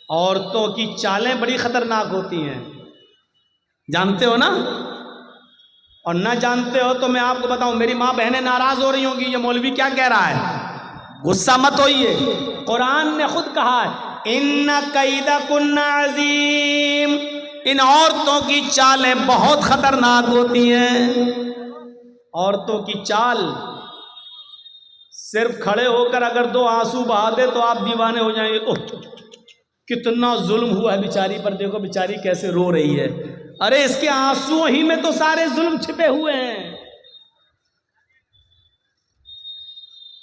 عورتوں کی چالیں بڑی خطرناک ہوتی ہیں، جانتے ہو نا؟ اور نہ جانتے ہو تو میں آپ کو بتاؤں، میری ماں بہنیں ناراض ہو رہی ہوں گی، یہ مولوی کیا کہہ رہا ہے، غصہ مت ہوئیے، قرآن نے خود کہا ہے ان کیدکن عظیم، ان عورتوں کی چالیں بہت خطرناک ہوتی ہیں۔ عورتوں کی چال، صرف کھڑے ہو کر اگر دو آنسو بہا دے تو آپ دیوانے ہو جائیں گے، اوہ کتنا ظلم ہوا ہے بیچاری پر، دیکھو بیچاری کیسے رو رہی ہے، ارے اس کے آنسو ہی میں تو سارے ظلم چھپے ہوئے ہیں۔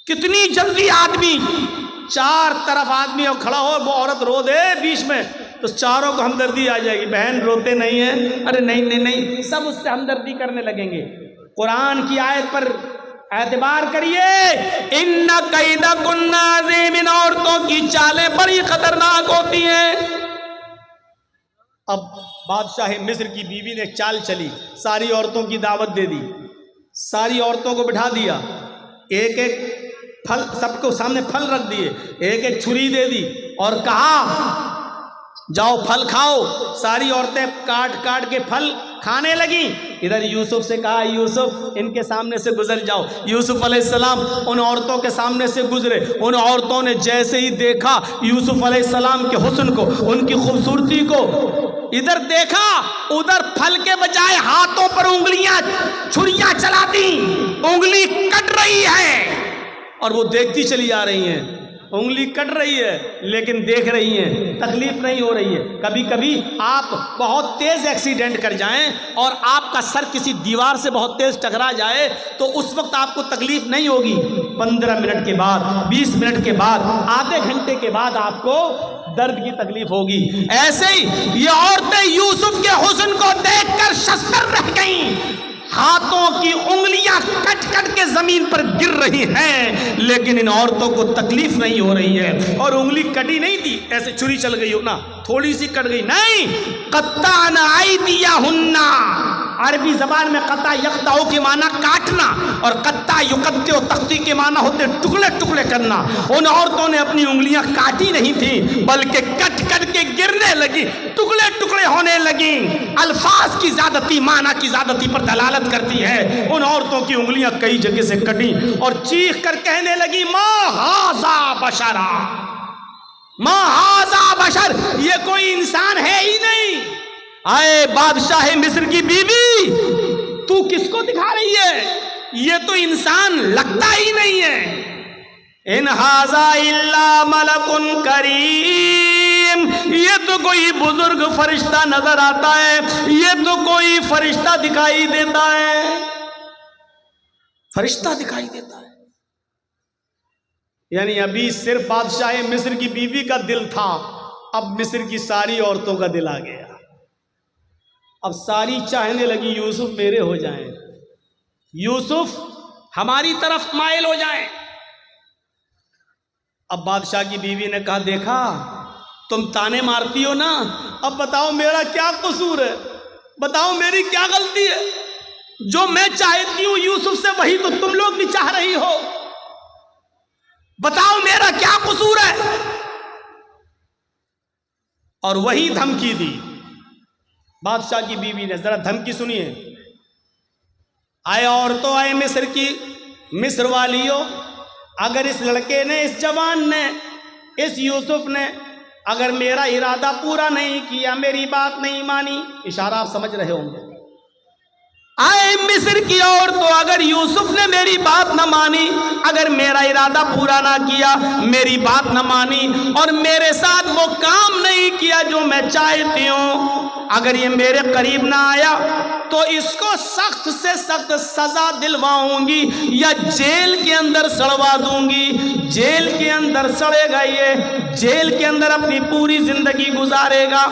کتنی جلدی آدمی، چار طرف آدمی اور کھڑا ہو، وہ عورت رو دے بیچ میں تو چاروں کو ہمدردی آ جائے گی، بہن روتے نہیں ہیں، ارے نہیں نہیں نہیں، سب اس سے ہمدردی کرنے لگیں گے۔ قرآن کی آیت پر اعتبار کریے، ان کیدکن عظیم، ان عورتوں کی چالیں بڑی خطرناک ہوتی ہیں۔ اب بادشاہ مصر کی بیوی نے چال چلی، ساری عورتوں کی دعوت دے دی، ساری عورتوں کو بٹھا دیا، ایک ایک پھل سب کو سامنے پھل رکھ دیے، ایک ایک چھری دے دی اور کہا جاؤ پھل کھاؤ۔ ساری عورتیں کاٹ کاٹ کے پھل کھانے لگیں۔ ادھر یوسف سے کہا یوسف ان کے سامنے سے گزر جاؤ۔ یوسف علیہ السلام ان عورتوں کے سامنے سے گزرے، ان عورتوں نے جیسے ہی دیکھا یوسف علیہ السلام کے حسن کو، ان کی خوبصورتی کو، ادھر دیکھا ادھر پھل کے بجائے ہاتھوں پر انگلیاں چھریاں چلا دیں، انگلی کٹ رہی ہے اور وہ دیکھتی چلی آ رہی ہیں، انگلی کٹ رہی ہے لیکن دیکھ رہی ہیں، تکلیف نہیں ہو رہی ہے۔ کبھی کبھی آپ بہت تیز ایکسیڈنٹ کر جائیں اور آپ کا سر کسی دیوار سے بہت تیز ٹکرا جائے تو اس وقت آپ کو تکلیف نہیں ہوگی، 15 منٹ کے بعد، 20 منٹ کے بعد، آدھے گھنٹے کے بعد آپ کو درد کی تکلیف ہوگی۔ ایسے ہی یہ عورتیں یوسف کے حسن کو دیکھ کر شستر رہ گئیں، ہاتھوں کی انگلیاں کٹ کٹ کے زمین پر گر رہی ہیں لیکن ان عورتوں کو تکلیف نہیں ہو رہی ہے۔ اور انگلی کٹی نہیں تھی ایسے چھری چل گئی ہو نا، تھوڑی سی کٹ گئی، نہیں، قطعنا ایدیہن، عربی زبان میں قطع یقطع کے معنی کاٹنا اور قطع یقطع تختی کے معنی ہوتے ٹکڑے ٹکڑے کرنا۔ ان عورتوں نے اپنی انگلیاں کاٹی نہیں تھیں بلکہ کٹ کٹ کے گرنے لگی، ٹکڑے ٹکڑے ہونے لگیں۔ الفاظ کی زیادتی معنی کی زیادتی پر دلالت کرتی ہے۔ ان عورتوں کی انگلیاں کئی جگہ سے کٹی اور چیخ کر کہنے لگی ما ھذا بشرا، ما ھذا بشر، یہ کوئی انسان ہے ہی نہیں۔ آئے بادشاہ مصر کی بیوی، تو کس کو دکھا رہی ہے؟ یہ تو انسان لگتا ہی نہیں ہے۔ ان ھذا الا ملک کریم، یہ تو کوئی بزرگ فرشتہ نظر آتا ہے، یہ تو کوئی فرشتہ دکھائی دیتا ہے، فرشتہ دکھائی دیتا ہے۔ یعنی ابھی صرف بادشاہ مصر کی بیوی کا دل تھا، اب مصر کی ساری عورتوں کا دل آ گیا، اب ساری چاہنے لگی یوسف میرے ہو جائیں، یوسف ہماری طرف مائل ہو جائیں۔ اب بادشاہ کی بیوی نے کہا دیکھا تم تانے مارتی ہو نا، اب بتاؤ میرا کیا قصور ہے، بتاؤ میری کیا غلطی ہے، جو میں چاہتی ہوں یوسف سے وہی تو تم لوگ بھی چاہ رہی ہو، بتاؤ میرا کیا قصور ہے۔ اور وہی دھمکی دی بادشاہ کی بیوی نے، ذرا دھمکی سنیے۔ آئے عورتوں، آئے مصر کی، مصر والیوں، اگر اس لڑکے نے، اس جوان نے، اس یوسف نے اگر میرا ارادہ پورا نہیں کیا، میری بات نہیں مانی، اشارہ آپ سمجھ رہے ہوں گے، آئے مصر کی عورتوں، اگر یوسف نے میری بات نہ مانی، اگر میرا ارادہ پورا نہ کیا، میری بات نہ مانی اور میرے ساتھ وہ کام نہیں کیا جو میں چاہتی ہوں، اگر یہ میرے قریب نہ آیا تو اس کو سخت سے سخت سزا دلواؤں گی یا جیل کے اندر سڑوا دوں گی، جیل کے اندر سڑے گا، یہ جیل کے اندر اپنی پوری زندگی گزارے گا۔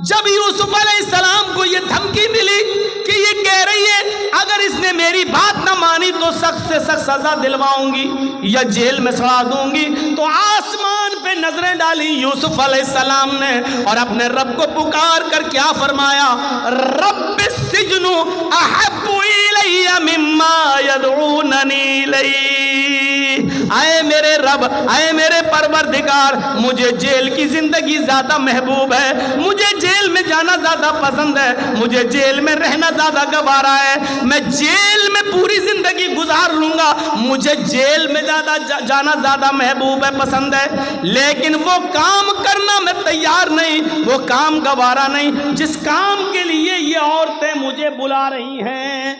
جب یوسف علیہ السلام کو یہ دھمکی ملی کہ یہ کہہ رہی ہے اگر اس نے میری بات نہ مانی تو سخت سے سخت سزا دلواؤں گی یا جیل میں سڑا دوں گی، تو آسمان پہ نظریں ڈالی یوسف علیہ السلام نے اور اپنے رب کو پکار کر کیا فرمایا، رب السجن احب الی مما یدعوننی الیہ، اے میرے رب، اے میرے پروردگار، مجھے جیل کی زندگی زیادہ محبوب ہے، مجھے جیل میں جانا زیادہ پسند ہے، مجھے جیل میں رہنا زیادہ گوارا ہے، میں جیل میں پوری زندگی گزار لوں گا، مجھے جیل میں جانا زیادہ محبوب ہے، پسند ہے، لیکن وہ کام کرنا میں تیار نہیں، وہ کام گوارا نہیں جس کام کے لیے یہ عورتیں مجھے بلا رہی ہیں۔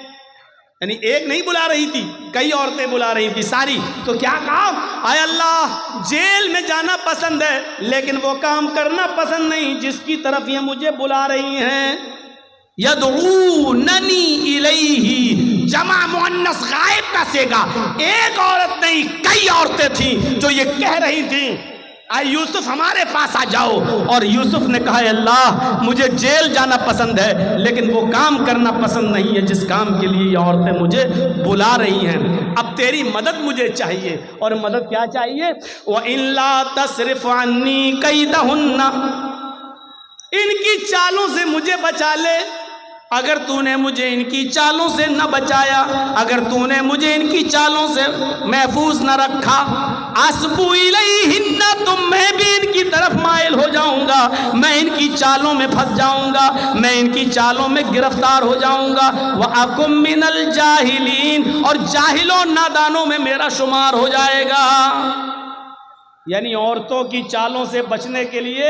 یعنی ایک نہیں بلا رہی تھی، کئی عورتیں بلا رہی تھی ساری۔ تو کیا کہا؟ اے اللہ، جیل میں جانا پسند ہے لیکن وہ کام کرنا پسند نہیں جس کی طرف یہ مجھے بلا رہی ہیں۔ یدعوننی الیہ، جمع مؤنث غائب کا صیغہ، ایک عورت نہیں کئی عورتیں تھیں جو یہ کہہ رہی تھیں اے یوسف ہمارے پاس آ جاؤ، اور یوسف نے کہا اے اللہ مجھے جیل جانا پسند ہے لیکن وہ کام کرنا پسند نہیں ہے جس کام کے لیے یہ عورتیں مجھے بلا رہی ہیں، اب تیری مدد مجھے چاہیے۔ اور مدد کیا چاہیے؟ وَإِن لَا تَصْرِفْ عَنِّي كَيْدَهُنَّ، ان کی چالوں سے مجھے بچا لے، اگر تو نے مجھے ان کی چالوں سے نہ بچایا، اگر تو نے مجھے ان کی چالوں سے محفوظ نہ رکھا، اَسْبُ إِلَيْهِنَّ، تو میں بھی ان کی طرف مائل ہو جاؤں گا، میں ان کی چالوں میں پھنس جاؤں گا، میں ان کی چالوں میں گرفتار ہو جاؤں گا، وَأَكُن مِّنَ الْجَاهِلِينَ، اور جاہلوں نادانوں میں میرا شمار ہو جائے گا۔ یعنی عورتوں کی چالوں سے بچنے کے لیے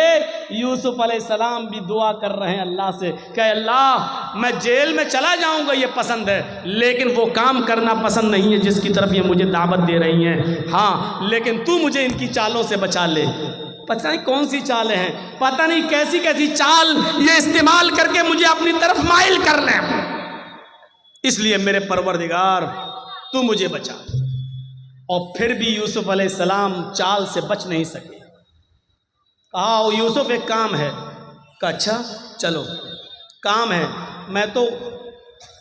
یوسف علیہ السلام بھی دعا کر رہے ہیں اللہ سے کہ اللہ میں جیل میں چلا جاؤں گا یہ پسند ہے، لیکن وہ کام کرنا پسند نہیں ہے جس کی طرف یہ مجھے دعوت دے رہی ہیں، ہاں لیکن تو مجھے ان کی چالوں سے بچا لے۔ پتہ نہیں کون سی چالیں ہیں، پتہ نہیں کیسی کیسی چال یہ استعمال کر کے مجھے اپنی طرف مائل کر لیں، اس لیے میرے پروردگار تو مجھے بچا۔ اور پھر بھی یوسف علیہ السلام چال سے بچ نہیں سکے۔ آؤ یوسف ایک کام ہے، کہ اچھا چلو کام ہے، میں تو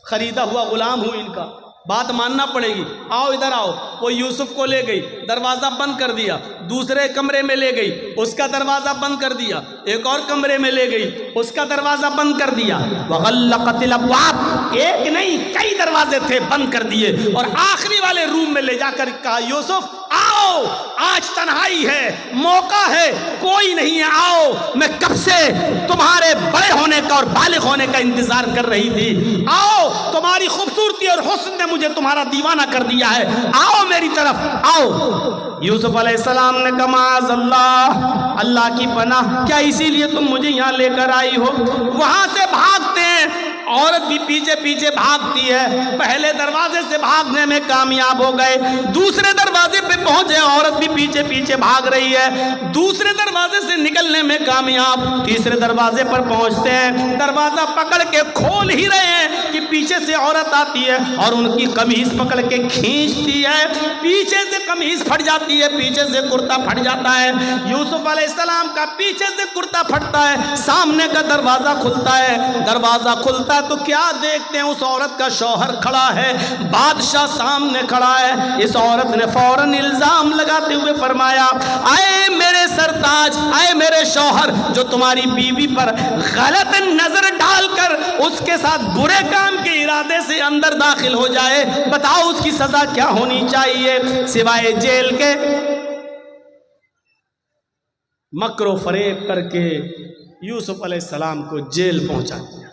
خریدا ہوا غلام ہوں ان کا، بات ماننا پڑے گی، آؤ ادھر آؤ۔ وہ یوسف کو لے گئی، دروازہ بند کر دیا، دوسرے کمرے میں لے گئی، اس کا دروازہ بند کر دیا، ایک اور کمرے میں لے گئی، اس کا دروازہ بند کر دیا، وغلقت الابواب، ایک نہیں کئی دروازے تھے بند کر دیے، اور آخری والے روم میں لے جا کر کہا یوسف آؤ، آج تنہائی ہے، موقع ہے، کوئی نہیں ہے، آؤ، میں کب سے تمہارے بڑے ہونے کا اور بالغ ہونے کا انتظار کر رہی تھی، آؤ، تمہاری خوبصورتی اور حسن نے مجھے تمہارا دیوانہ کر دیا ہے، آؤ میری طرف آؤ۔ یوسف علیہ السلام نے کہا معاذ اللہ، اللہ کی پناہ، کیا اسی لیے تم مجھے یہاں لے کر آئی ہو؟ وہاں سے بھاگتے ہیں، عورت بھی پیچھے پیچھے بھاگتی ہے، پہلے دروازے سے بھاگنے میں کامیاب ہو گئے، دوسرے دروازے پہ پہنچے، عورت بھی پیچھے پیچھے بھاگ رہی ہے، دوسرے دروازے سے نکلنے میں کامیاب، تیسرے دروازے پر پہنچتے ہیں، دروازہ پکڑ کے کھول ہی رہے ہیں کہ پیچھے سے عورت آتی ہے اور ان کی قمیص پکڑ کے کھینچتی ہے، پیچھے سے قمیص پھٹ جاتی ہے، پیچھے سے کرتا پھٹ جاتا ہے، یوسف علیہ السلام کا پیچھے سے کرتا پھٹتا ہے، سامنے کا دروازہ کھلتا ہے، دروازہ کھلتا ہے تو کیا دیکھتے ہیں، اس عورت کا شوہر کھڑا ہے، بادشاہ سامنے کھڑا ہے۔ اس عورت نے فوراً الزام لگاتے ہوئے فرمایا اے میرے سرتاج، اے میرے شوہر، جو تمہاری بیوی پر غلط نظر ڈال کر اس کے ساتھ برے کام کے ارادے سے اندر داخل ہو جائے، بتاؤ اس کی سزا کیا ہونی چاہیے سوائے جیل کے؟ مکر و فریب کر کے یوسف علیہ السلام کو جیل پہنچا دیا۔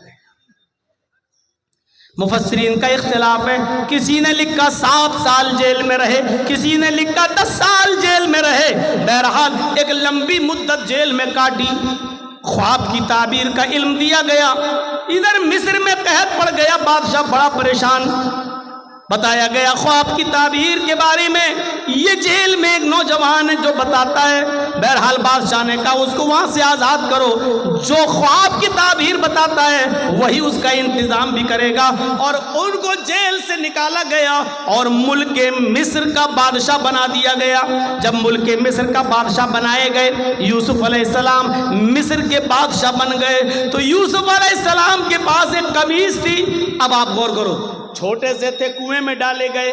مفسرین کا اختلاف ہے، کسی نے لکھا 7 سال جیل میں رہے، کسی نے لکھا 10 سال جیل میں رہے، بہرحال ایک لمبی مدت جیل میں کاٹی، خواب کی تعبیر کا علم دیا گیا، ادھر مصر میں قحط پڑ گیا، بادشاہ بڑا پریشان، بتایا گیا خواب کی تعبیر کے بارے میں، یہ جیل میں ایک نوجوان ہے جو بتاتا ہے، بہرحال بادشاہ نے کہا اس کو وہاں سے آزاد کرو، جو خواب کی تعبیر بتاتا ہے وہی اس کا انتظام بھی کرے گا، اور ان کو جیل سے نکالا گیا اور ملک مصر کا بادشاہ بنا دیا گیا۔ جب ملک مصر کا بادشاہ بنائے گئے، یوسف علیہ السلام مصر کے بادشاہ بن گئے، تو یوسف علیہ السلام کے پاس ایک قمیص تھی، اب آپ غور کرو، چھوٹے سے تھے کنویں میں ڈالے گئے،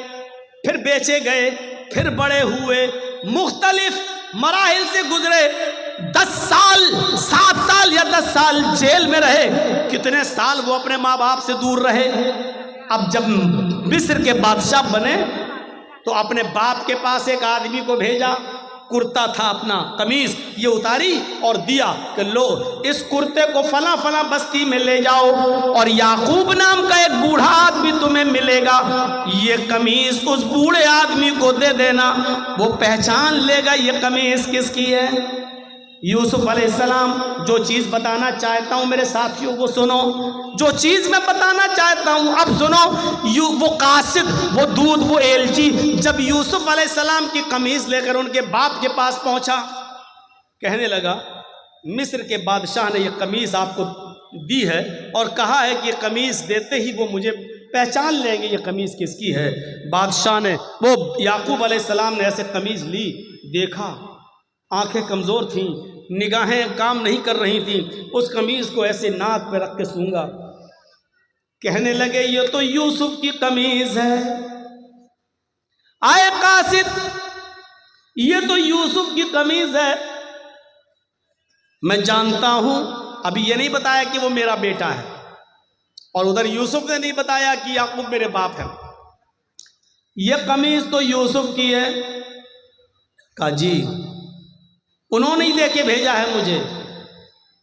پھر بیچے گئے، پھر بڑے ہوئے، مختلف مراحل سے گزرے، 10 سال 7 سال یا 10 سال جیل میں رہے، کتنے سال وہ اپنے ماں باپ سے دور رہے۔ اب جب مصر کے بادشاہ بنے تو اپنے باپ کے پاس ایک آدمی کو بھیجا، کرتا تھا اپنا، قمیض یہ اتاری اور دیا کہ لو اس کرتے کو فلاں فلاں بستی میں لے جاؤ، اور یعقوب نام کا ایک بوڑھا آدمی تمہیں ملے گا، یہ قمیض اس بوڑھے آدمی کو دے دینا، وہ پہچان لے گا یہ قمیض کس کی ہے۔ یوسف علیہ السلام جو چیز بتانا چاہتا ہوں میرے ساتھیوں وہ سنو، جو چیز میں بتانا چاہتا ہوں اب سنو۔ وہ قاصد، وہ دودھ، وہ ایلچی جب یوسف علیہ السلام کی قمیض لے کر ان کے باپ کے پاس پہنچا، کہنے لگا مصر کے بادشاہ نے یہ قمیض آپ کو دی ہے اور کہا ہے کہ یہ قمیض دیتے ہی وہ مجھے پہچان لیں گے یہ قمیض کس کی ہے۔ بادشاہ نے، وہ یعقوب علیہ السلام نے ایسے قمیض لی، دیکھا، آنکھیں کمزور تھیں، نگاہیں کام نہیں کر رہی تھیں، اس قمیض کو ایسے ناک پہ رکھ کے سونگا، کہنے لگے یہ تو یوسف کی قمیض ہے۔ آئے قاصد، یہ تو یوسف کی قمیض ہے، میں جانتا ہوں، ابھی یہ نہیں بتایا کہ وہ میرا بیٹا ہے، اور ادھر یوسف نے نہیں بتایا کہ یعقوب میرے باپ ہے، یہ قمیض تو یوسف کی ہے۔ کہا جی انہوں نے ہی لے کے بھیجا ہے مجھے۔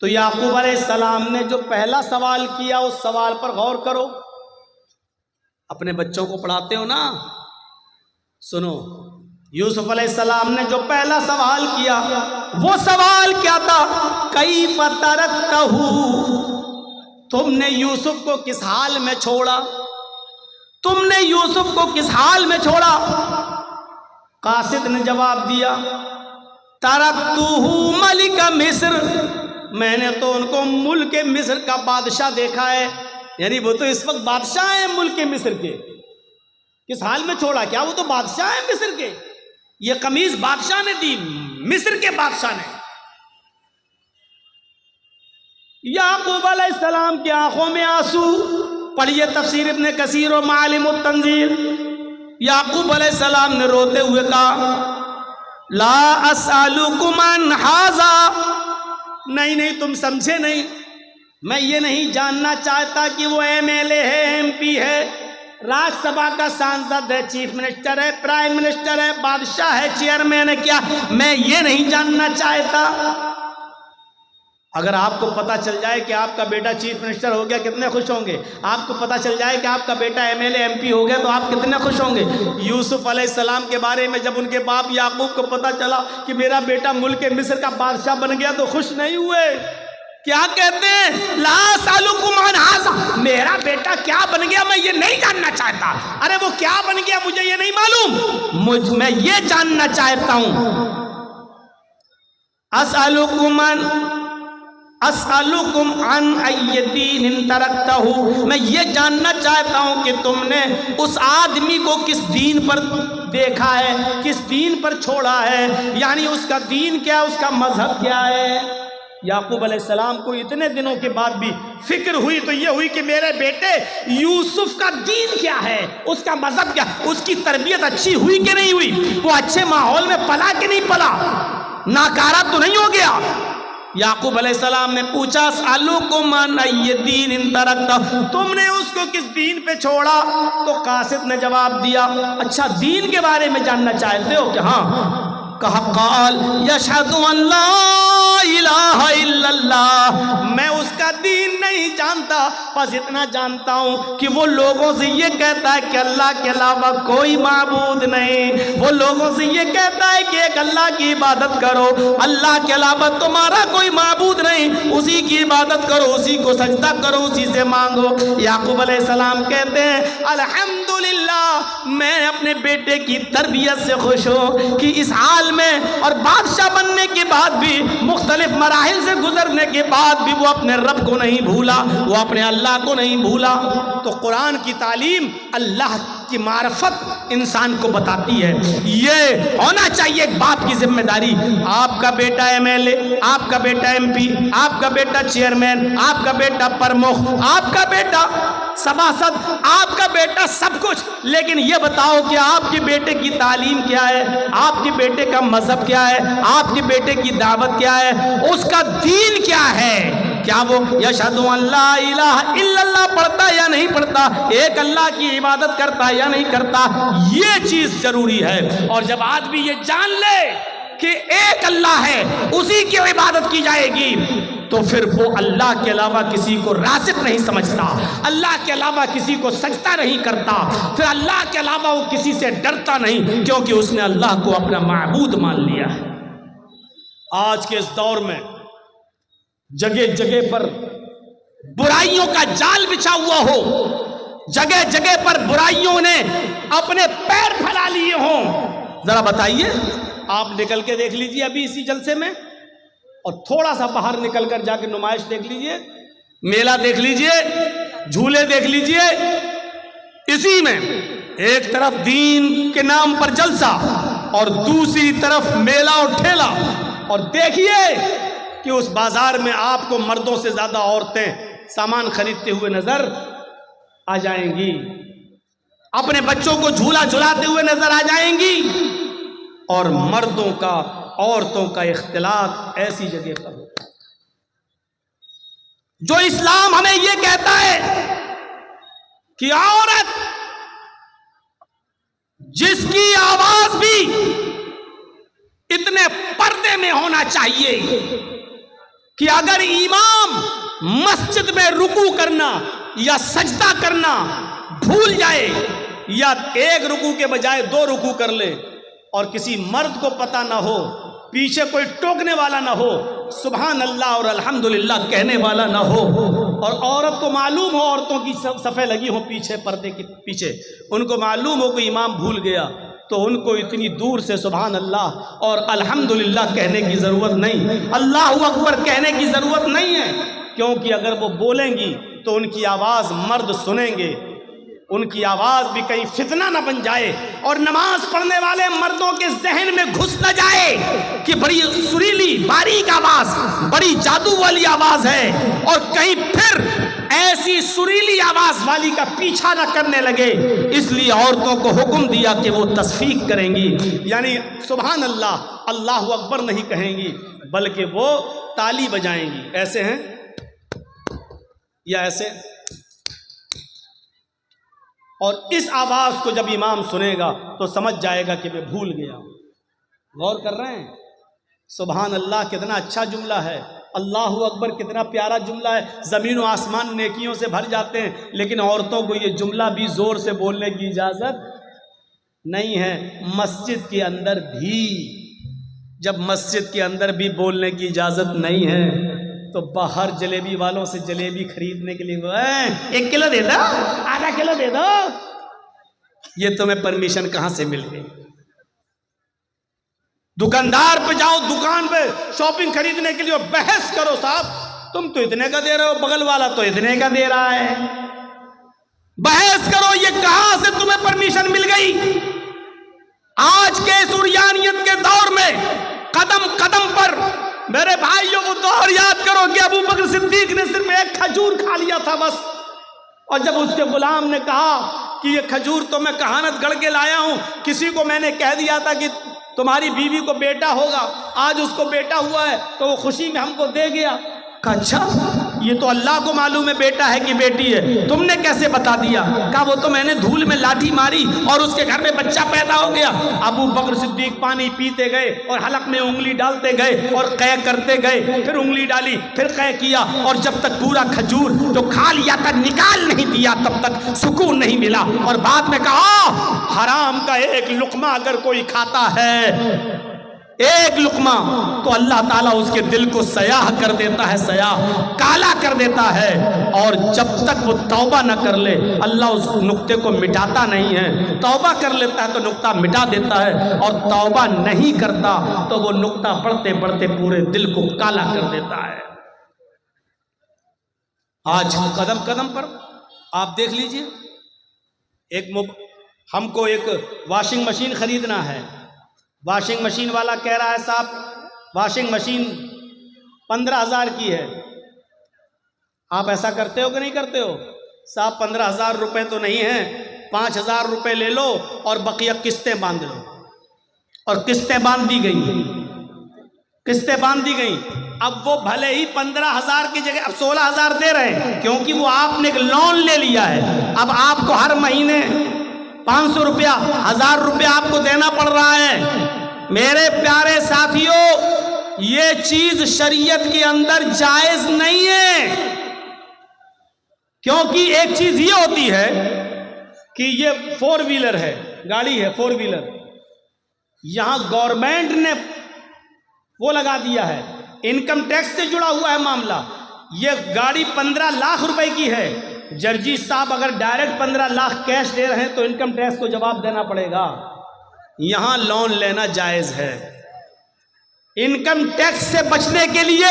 تو یعقوب علیہ السلام نے جو پہلا سوال کیا اس سوال پر غور کرو، اپنے بچوں کو پڑھاتے ہو نا، سنو، یوسف علیہ السلام نے جو پہلا سوال کیا وہ سوال کیا تھا؟ کیف ترکتہ، تم نے یوسف کو کس حال میں چھوڑا، تم نے یوسف کو کس حال میں چھوڑا؟ قاصد نے جواب دیا ترکتہ ملک مصر، میں نے تو ان کو ملک مصر کا بادشاہ دیکھا ہے، یعنی وہ تو اس وقت بادشاہ ہیں ملک مصر کے۔ کس حال میں چھوڑا؟ کیا وہ تو بادشاہ ہیں مصر کے، یہ قمیض بادشاہ نے دی، مصر کے بادشاہ نے۔ یعقوب علیہ السلام کی آنکھوں میں آنسو، پڑھیے تفسیر ابن کثیر و معالم التنزیل۔ یعقوب علیہ السلام نے روتے ہوئے کہا لا اسألکم عن ھذا، نہیں تم سمجھے نہیں، میں یہ نہیں جاننا چاہتا کہ وہ ایم ایل اے ہے، ایم پی ہے، راج سبھا کا سانسد ہے، چیف منسٹر ہے، پرائم منسٹر ہے، بادشاہ ہے، چیئرمین ہے، کیا میں یہ نہیں جاننا چاہتا؟ اگر آپ کو پتہ چل جائے کہ آپ کا بیٹا چیف منسٹر ہو گیا کتنے خوش ہوں گے، آپ کو پتہ چل جائے کہ آپ کا بیٹا M L A M P ہو گیا تو آپ کتنے خوش ہوں گے۔ یوسف علیہ السلام کے بارے میں جب ان کے باپ یعقوب کو پتہ چلا کہ میرا بیٹا ملک مصر کا بادشاہ بن گیا تو خوش نہیں ہوئے، کیا کہتے ہیں لا اسألکم عن ھذا، میرا بیٹا کیا بن گیا میں یہ نہیں جاننا چاہتا، ارے وہ کیا بن گیا مجھے یہ نہیں معلوم، میں یہ جاننا چاہتا ہوں۔ اسألکم عن ای دین ترکتہ، میں یہ جاننا چاہتا ہوں کہ تم نے اس آدمی کو کس دین پر دیکھا ہے، کس دین پر چھوڑا ہے، یعنی اس کا دین کیا ہے، اس کا مذہب کیا ہے۔ یعقوب علیہ السلام کو اتنے دنوں کے بعد بھی فکر ہوئی تو یہ ہوئی کہ میرے بیٹے یوسف کا دین کیا ہے، اس کا مذہب کیا، اس کی تربیت اچھی ہوئی کہ نہیں ہوئی، وہ اچھے ماحول میں پلا کہ نہیں پلا، ناکارہ تو نہیں ہو گیا۔ یعقوب علیہ السلام نے پوچھا اسألکم عن ای دین ترکتہ، تم نے اس کو کس دین پہ چھوڑا؟ تو قاصد نے جواب دیا اچھا دین کے بارے میں جاننا چاہتے ہو کہ ہاں؟ کہا قال یشہد ان لا الہ الا اللہ، میں اس کا دین نہیں جانتا، بس اتنا جانتا ہوں کہ وہ لوگوں سے یہ کہتا ہے کہ اللہ کے علاوہ کوئی معبود نہیں، وہ لوگوں سے یہ کہتا ہے کہ ایک اللہ کی عبادت کرو، اللہ کے علاوہ تمہارا کوئی معبود نہیں، اسی کی عبادت کرو، اسی کو سجدہ کرو، اسی سے مانگو۔ یعقوب علیہ السلام کہتے ہیں الحمدللہ، میں اپنے بیٹے کی تربیت سے خوش ہوں کہ اس حال میں اور بادشاہ بننے کے بعد بھی، مختلف مراحل سے گزرنے کے بعد بھی وہ اپنے رب کو نہیں بھولا، وہ اپنے اللہ کو نہیں بھولا۔ تو قرآن کی تعلیم اللہ کی معرفت انسان کو بتاتی ہے، یہ ہونا چاہیے ایک باپ کی ذمہ داری۔ آپ کا بیٹا ایم ایل اے، آپ کا بیٹا ایم پی، آپ کا بیٹا چیئرمین، آپ کا بیٹا پرمکھ، آپ کا بیٹا سباسد، آپ کا بیٹا سب کچھ، لیکن یہ بتاؤ کہ آپ کے بیٹے کی تعلیم کیا ہے، آپ کے بیٹے کا مذہب کیا ہے، آپ کے بیٹے کی دعوت کیا ہے، اس کا دین کیا ہے۔ کیا وہ یشہدو ان لا الہ الا اللہ پڑھتا یا نہیں پڑھتا، ایک اللہ کی عبادت کرتا یا نہیں کرتا، یہ چیز ضروری ہے۔ اور جب آدمی یہ جان لے کہ ایک اللہ ہے، اسی کی عبادت کی جائے گی، تو پھر وہ اللہ کے علاوہ کسی کو رازق نہیں سمجھتا، اللہ کے علاوہ کسی کو سجدہ نہیں کرتا، پھر اللہ کے علاوہ وہ کسی سے ڈرتا نہیں، کیونکہ اس نے اللہ کو اپنا معبود مان لیا ہے۔ آج کے اس دور میں جگہ جگہ پر برائیوں کا جال بچھا ہوا ہو، جگہ جگہ پر برائیوں نے اپنے پیر پھیلا لیے ہوں، ذرا بتائیے، آپ نکل کے دیکھ لیجئے ابھی اسی جلسے میں، اور تھوڑا سا باہر نکل کر جا کے نمائش دیکھ لیجئے، میلہ دیکھ لیجئے، جھولے دیکھ لیجئے، اسی میں ایک طرف دین کے نام پر جلسہ اور دوسری طرف میلہ اور ٹھیلا، اور دیکھیے کہ اس بازار میں آپ کو مردوں سے زیادہ عورتیں سامان خریدتے ہوئے نظر آ جائیں گی، اپنے بچوں کو جھولا جھلاتے ہوئے نظر آ جائیں گی، اور مردوں کا عورتوں کا اختلاط ایسی جگہ پر ہوتا ہے۔ جو اسلام ہمیں یہ کہتا ہے کہ عورت جس کی آواز بھی اتنے پردے میں ہونا چاہیے کہ اگر امام مسجد میں رکوع کرنا یا سجدہ کرنا بھول جائے، یا ایک رکوع کے بجائے 2 رکوع کر لے، اور کسی مرد کو پتہ نہ ہو، پیچھے کوئی ٹوکنے والا نہ ہو، سبحان اللہ اور الحمدللہ کہنے والا نہ ہو، اور عورت کو معلوم ہو، عورتوں کی صفیں لگی ہوں پیچھے پردے کے پیچھے، ان کو معلوم ہو کہ امام بھول گیا، تو ان کو اتنی دور سے سبحان اللہ اور الحمدللہ کہنے کی ضرورت نہیں، اللہ اکبر کہنے کی ضرورت نہیں ہے، کیونکہ اگر وہ بولیں گی تو ان کی آواز مرد سنیں گے، ان کی آواز بھی کہیں فتنہ نہ بن جائے، اور نماز پڑھنے والے مردوں کے ذہن میں گھس نہ جائے کہ بڑی سریلی باریک آواز، بڑی جادو والی آواز ہے، اور کہیں پھر ایسی سریلی آواز والی کا پیچھا نہ کرنے لگے، اس لیے عورتوں کو حکم دیا کہ وہ تصفیق کریں گی، یعنی سبحان اللہ، اللہ اکبر نہیں کہیں گی، بلکہ وہ تالی بجائیں گی، ایسے ہیں یا ایسے، اور اس آواز کو جب امام سنے گا تو سمجھ جائے گا کہ میں بھول گیا۔ غور کر رہے ہیں؟ سبحان اللہ کتنا اچھا جملہ ہے، اللہ اکبر کتنا پیارا جملہ ہے، زمین و آسمان نیکیوں سے بھر جاتے ہیں، لیکن عورتوں کو یہ جملہ بھی زور سے بولنے کی اجازت نہیں ہے۔ مسجد کے اندر بھی، جب مسجد کے اندر بھی بولنے کی اجازت نہیں ہے تو باہر جلیبی والوں سے جلیبی خریدنے کے لیے 1 کلو دے دو، آدھا کلو دے دو، یہ تمہیں پرمیشن کہاں سے مل گئی؟ دکاندار پہ جاؤ، دکان پہ شاپنگ خریدنے کے لیے بحث کرو، صاحب تم تو اتنے کا دے رہے ہو، بغل والا تو اتنے کا دے رہا ہے، بحث کرو یہ کہاں سے تمہیں پرمیشن مل گئی؟ آج کے سریانیت کے دور میں قدم قدم پر میرے بھائیوں وہ دور یاد کرو کہ ابو بکر صدیق نے صرف 1 کھجور کھا لیا تھا بس، اور جب اس کے غلام نے کہا کہ یہ کھجور تو میں کہانت گڑھ کے لایا ہوں، کسی کو میں نے کہہ دیا تھا کہ تمہاری بیوی کو بیٹا ہوگا، آج اس کو بیٹا ہوا ہے تو وہ خوشی میں ہم کو دے گیا۔ کہا اچھا یہ تو اللہ کو معلوم ہے بیٹا ہے کہ بیٹی ہے، تم نے کیسے بتا دیا؟ کہا وہ تو میں نے دھول میں لاٹھی ماری اور اس کے گھر میں بچہ پیدا ہو گیا۔ ابو بکر صدیق پانی پیتے گئے اور حلق میں انگلی ڈالتے گئے اور قے کرتے گئے، پھر انگلی ڈالی، پھر قے کیا، اور جب تک پورا کھجور جو کھا لیا تھا نکال نہیں دیا تب تک سکون نہیں ملا، اور بعد میں کہا حرام کا 1 لقمہ اگر کوئی کھاتا ہے، 1 لقمہ، تو اللہ تعالیٰ اس کے دل کو سیاہ کر دیتا ہے، سیاہ کالا کر دیتا ہے، اور جب تک وہ توبہ نہ کر لے اللہ اس نقطے کو مٹاتا نہیں ہے۔ توبہ کر لیتا ہے تو نقطہ مٹا دیتا ہے، اور توبہ نہیں کرتا تو وہ نقطہ بڑھتے بڑھتے پورے دل کو کالا کر دیتا ہے۔ آج قدم قدم پر آپ دیکھ لیجئے، ہم کو ایک واشنگ مشین خریدنا ہے، واشنگ مشین والا کہہ رہا ہے صاحب واشنگ مشین 15,000 کی ہے، آپ ایسا کرتے ہو کہ نہیں کرتے ہو؟ صاحب 15,000 روپے تو نہیں ہیں، 5,000 روپے لے لو اور بقیہ قسطیں باندھ لو، اور قسطیں باندھ دی گئی، قسطیں باندھ دی گئی۔ اب وہ بھلے ہی 15,000 کی جگہ اب 16,000 دے رہے ہیں، کیونکہ وہ آپ نے ایک لون لے لیا ہے۔ اب آپ کو ہر مہینے 500 روپیہ 1000 روپیہ آپ کو دینا پڑ رہا ہے۔ میرے پیارے ساتھیوں، یہ چیز شریعت کے اندر جائز نہیں ہے، کیونکہ ایک چیز یہ ہوتی ہے کہ یہ 4 ویلر ہے، گاڑی ہے 4 ویلر، یہاں گورنمنٹ نے وہ لگا دیا ہے، انکم ٹیکس سے جڑا ہوا ہے معاملہ۔ یہ گاڑی 15 لاکھ روپے کی ہے، جرجی صاحب اگر ڈائریکٹ 15 لاکھ کیش دے رہے ہیں تو انکم ٹیکس کو جواب دینا پڑے گا۔ یہاں لون لینا جائز ہے، انکم ٹیکس سے بچنے کے لیے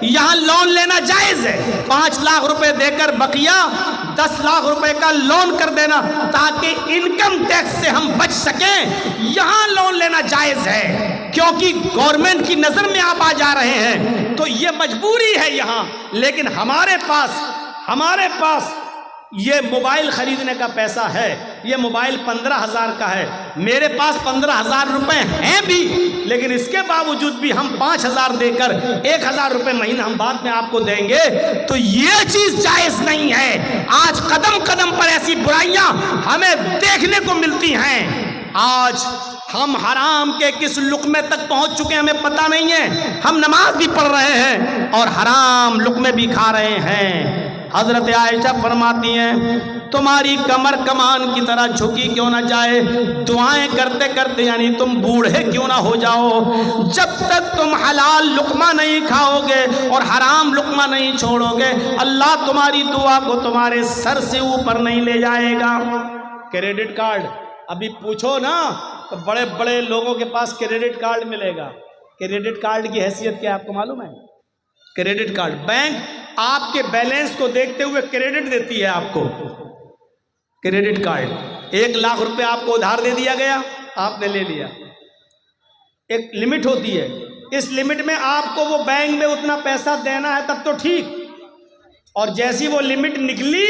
یہاں لون لینا جائز ہے۔ 5 لاکھ روپے دے کر بقیہ 10 لاکھ روپے کا لون کر دینا تاکہ انکم ٹیکس سے ہم بچ سکیں، یہاں لون لینا جائز ہے، کیونکہ گورنمنٹ کی نظر میں آپ آ جا رہے ہیں تو یہ مجبوری ہے یہاں۔ لیکن ہمارے پاس یہ موبائل خریدنے کا پیسہ ہے، یہ موبائل 15,000 کا ہے، میرے پاس 15,000 روپے ہیں بھی، لیکن اس کے باوجود بھی ہم 5,000 دے کر 1,000 روپے مہینہ ہم بعد میں آپ کو دیں گے، تو یہ چیز جائز نہیں ہے۔ آج قدم قدم پر ایسی برائیاں ہمیں دیکھنے کو ملتی ہیں۔ آج ہم حرام کے کس لقمے تک پہنچ چکے ہیں ہمیں پتہ نہیں ہے۔ ہم نماز بھی پڑھ رہے ہیں اور حرام لقمے بھی کھا رہے ہیں۔ حضرت عائشہ فرماتی ہیں تمہاری کمر کمان کی طرح جھکی کیوں نہ جائے، دعائیں کرتے کرتے یعنی تم بوڑھے کیوں نہ ہو جاؤ، جب تک تم حلال لقمہ نہیں کھاؤ گے اور حرام لقمہ نہیں چھوڑو گے، اللہ تمہاری دعا کو تمہارے سر سے اوپر نہیں لے جائے گا۔ کریڈٹ کارڈ ابھی پوچھو نا تو بڑے بڑے لوگوں کے پاس کریڈٹ کارڈ ملے گا۔ کریڈٹ کارڈ کی حیثیت کیا آپ کو معلوم ہے؟ کریڈٹ کارڈ، بینک آپ کے بیلنس کو دیکھتے ہوئے کریڈٹ دیتی ہے آپ کو۔ کریڈٹ کارڈ 1 لاکھ روپے آپ کو ادھار دے دیا گیا، آپ نے لے لیا، ایک لمٹ ہوتی ہے، اس لمٹ میں آپ کو وہ بینک میں اتنا پیسہ دینا ہے تب تو ٹھیک، اور جیسی وہ لمٹ نکلی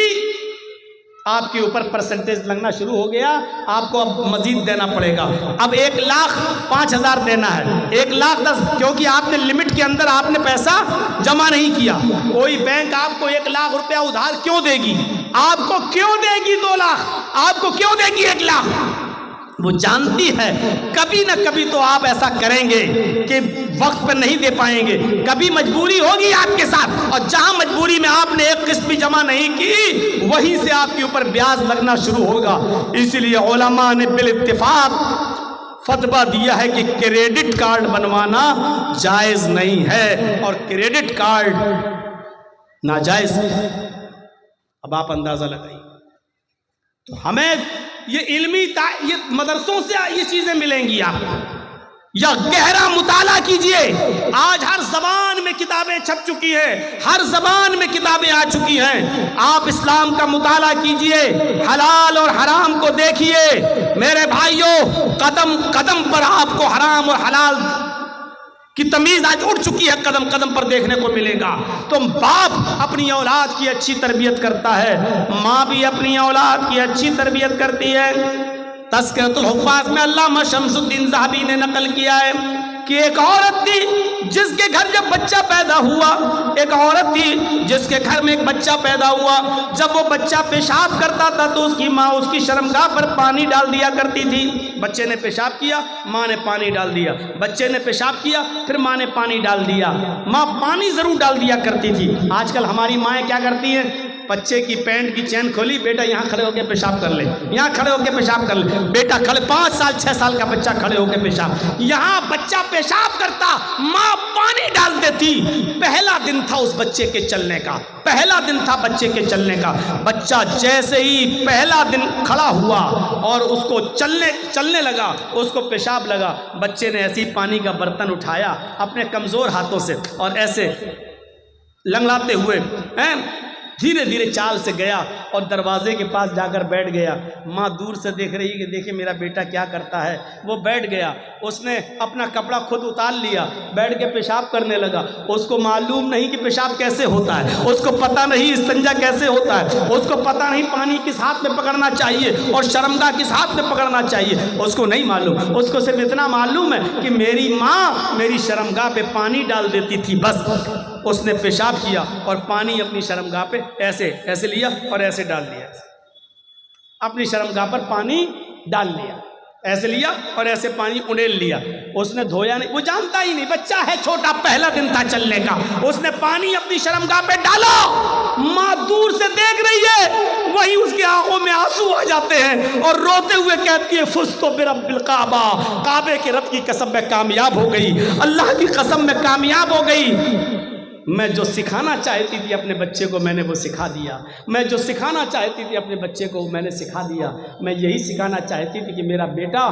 آپ کے اوپر پرسنٹیج لگنا شروع ہو گیا، آپ کو اب مزید دینا پڑے گا۔ اب 1,05,000 دینا ہے، 1,10,000، کیونکہ آپ نے لمٹ کے اندر آپ نے پیسہ جمع نہیں کیا۔ کوئی بینک آپ کو 1 لاکھ روپیہ ادھار کیوں دے گی؟ آپ کو کیوں دے گی 2 لاکھ؟ آپ کو کیوں دے گی 1 لاکھ؟ وہ جانتی ہے کبھی نہ کبھی تو آپ ایسا کریں گے کہ وقت پر نہیں دے پائیں گے، کبھی مجبوری ہوگی آپ کے ساتھ، اور جہاں مجبوری میں آپ نے ایک قسط بھی جمع نہیں کی وہیں سے آپ کے اوپر بیاج لگنا شروع ہوگا۔ اسی لیے علماء نے بالاتفاق فتویٰ دیا ہے کہ کریڈٹ کارڈ بنوانا جائز نہیں ہے اور کریڈٹ کارڈ ناجائز ہے۔ اب آپ اندازہ لگائیے، تو ہمیں یہ علمی یہ مدرسوں سے یہ چیزیں ملیں گی آپ کو، یا گہرا مطالعہ کیجئے۔ آج ہر زبان میں کتابیں چھپ چکی ہیں، ہر زبان میں کتابیں آ چکی ہیں، آپ اسلام کا مطالعہ کیجئے، حلال اور حرام کو دیکھیے۔ میرے بھائیوں، قدم قدم پر آپ کو حرام اور حلال کی تمیز آج اٹھ چکی ہے، قدم قدم پر دیکھنے کو ملے گا۔ تو باپ اپنی اولاد کی اچھی تربیت کرتا ہے، ماں بھی اپنی اولاد کی اچھی تربیت کرتی ہے۔ تذکرۃ الحفاظ میں علامہ شمس الدین ذہبی نے نقل کیا ہے کہ ایک عورت تھی جس کے گھر جب بچہ پیدا ہوا، ایک عورت تھی جس کے گھر میں ایک بچہ پیدا ہوا، جب وہ بچہ پیشاب کرتا تھا تو اس کی ماں اس کی شرمگاہ پر پانی ڈال دیا کرتی تھی۔ بچے نے پیشاب کیا، ماں نے پانی ڈال دیا، بچے نے پیشاب کیا، پھر ماں نے پانی ڈال دیا، ماں پانی ضرور ڈال دیا کرتی تھی۔ آج کل ہماری مائیں کیا کرتی ہیں؟ بچے کی پینٹ کی چین کھولی، بیٹا یہاں کھڑے ہو کے پیشاب کر لے، یہاں کھڑے ہو کے پیشاب کر لے، بیٹا کھڑے 5 سال 6 سال کا بچہ کھڑے ہو کے پیشاب، یہاں بچہ پیشاب کرتا، ماں پانی ڈال دیتی۔ پہلا دن تھا اس بچے کے چلنے کا، پہلا دن تھا بچے کے چلنے کا۔ بچہ جیسے ہی پہلا دن کھڑا ہوا اور اس کو چلنے لگا، اس کو پیشاب لگا، بچے نے ایسی پانی کا برتن اٹھایا اپنے کمزور ہاتھوں سے اور ایسے لنگڑاتے ہوئے دھیرے دھیرے چال سے گیا اور دروازے کے پاس جا کر بیٹھ گیا. ماں دور سے دیکھ رہی کہ دیکھیں میرا بیٹا کیا کرتا ہے. وہ بیٹھ گیا, اس نے اپنا کپڑا خود اتار لیا, بیٹھ کے پیشاب کرنے لگا. اس کو معلوم نہیں کہ پیشاب کیسے ہوتا ہے, اس کو پتہ نہیں استنجا کیسے ہوتا ہے, اس کو پتہ نہیں پانی کس ہاتھ میں پکڑنا چاہیے اور شرمگاہ کس ہاتھ میں پکڑنا چاہیے, اس کو نہیں معلوم. اس کو صرف اتنا معلوم ہے کہ میری ماں میری شرمگاہ پہ پانی ڈال دیتی تھی بس. اس نے پیشاب کیا اور پانی اپنی شرمگاہ پہ ایسے ایسے لیا اور ایسے ڈال دیا, اپنی شرمگاہ پر پانی ڈال لیا, ایسے لیا اور ایسے پانی انڈیل لیا. اس نے دھویا نہیں, وہ جانتا ہی نہیں, بچہ ہے چھوٹا, پہلا دن تھا چلنے کا. اس نے پانی اپنی شرمگاہ پہ ڈالا, ماں دور سے دیکھ رہی ہے, وہی اس کی آنکھوں میں آنسو آ جاتے ہیں اور روتے ہوئے کہتی ہے فزت برب الکعبہ, کعبے کے رب کی قسم میں کامیاب ہو گئی, اللہ کی قسم میں کامیاب ہو گئی. میں جو سکھانا چاہتی تھی اپنے بچے کو میں نے وہ سکھا دیا, میں جو سکھانا چاہتی تھی اپنے بچے کو میں نے سکھا دیا. میں یہی سکھانا چاہتی تھی کہ میرا بیٹا